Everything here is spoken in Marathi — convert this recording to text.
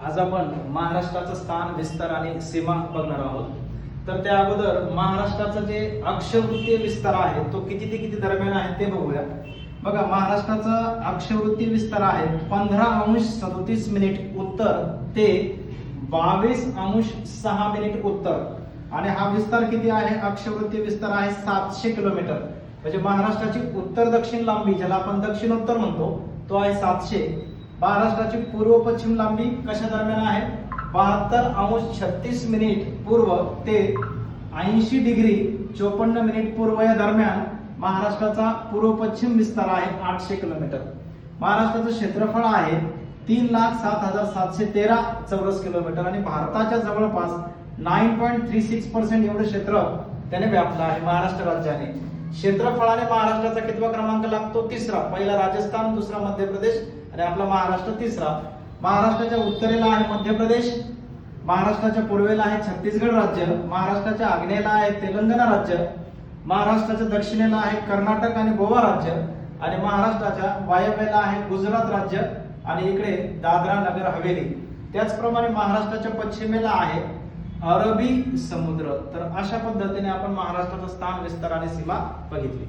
आज आपण महाराष्ट्राचं स्थान, विस्तार आणि सीमा बघणार आहोत। तर त्या अगोदर महाराष्ट्राचं जे अक्षवृत्तीय विस्तार आहे तो किती ते किती दरम्यान आहे ते बघूया। बघा, महाराष्ट्राचा अक्षवृत्तीय विस्तार आहे 15°37' उत्तर ते 22°6' उत्तर, आणि हा विस्तार किती आहे? अक्षवृत्तीय विस्तार आहे 700 किलोमीटर। म्हणजे महाराष्ट्राची उत्तर दक्षिण लांबी, ज्याला आपण दक्षिणोत्तर म्हणतो, तो आहे 700। महाराष्ट्राची पूर्व पश्चिम लांबी कशा दरम्यान आहे? 72°36' पूर्व ते 80°54' पूर्व या दरम्यान महाराष्ट्राचा पूर्व पश्चिम विस्तार आहे 800 किलोमीटर। महाराष्ट्राचं क्षेत्रफळ आहे 3,07,713 चौरस किलोमीटर, आणि भारताच्या जवळपास 9.36% एवढे क्षेत्र त्याने व्यापलं आहे महाराष्ट्र राज्याने। क्षेत्रफळाने महाराष्ट्राचा कितवा क्रमांक लागतो? तिसरा। पहिला राजस्थान, दुसरा मध्य प्रदेश आणि आपला महाराष्ट्र तिसरा। महाराष्ट्राच्या उत्तरेला आहे मध्य प्रदेश, महाराष्ट्राच्या पूर्वेला आहे छत्तीसगड राज्य, महाराष्ट्राच्या आग्नेयेला आहे तेलंगणा राज्य, महाराष्ट्राच्या दक्षिणेला आहे कर्नाटक आणि गोवा राज्य, आणि महाराष्ट्राच्या वायव्येला आहे गुजरात राज्य, आणि इकडे दादरा नगर हवेली। त्याचप्रमाणे महाराष्ट्राच्या पश्चिमेला आहे अरबी समुद्र। तर अशा पद्धतीने आपण महाराष्ट्राचं स्थान, विस्तार आणि सीमा बघितली।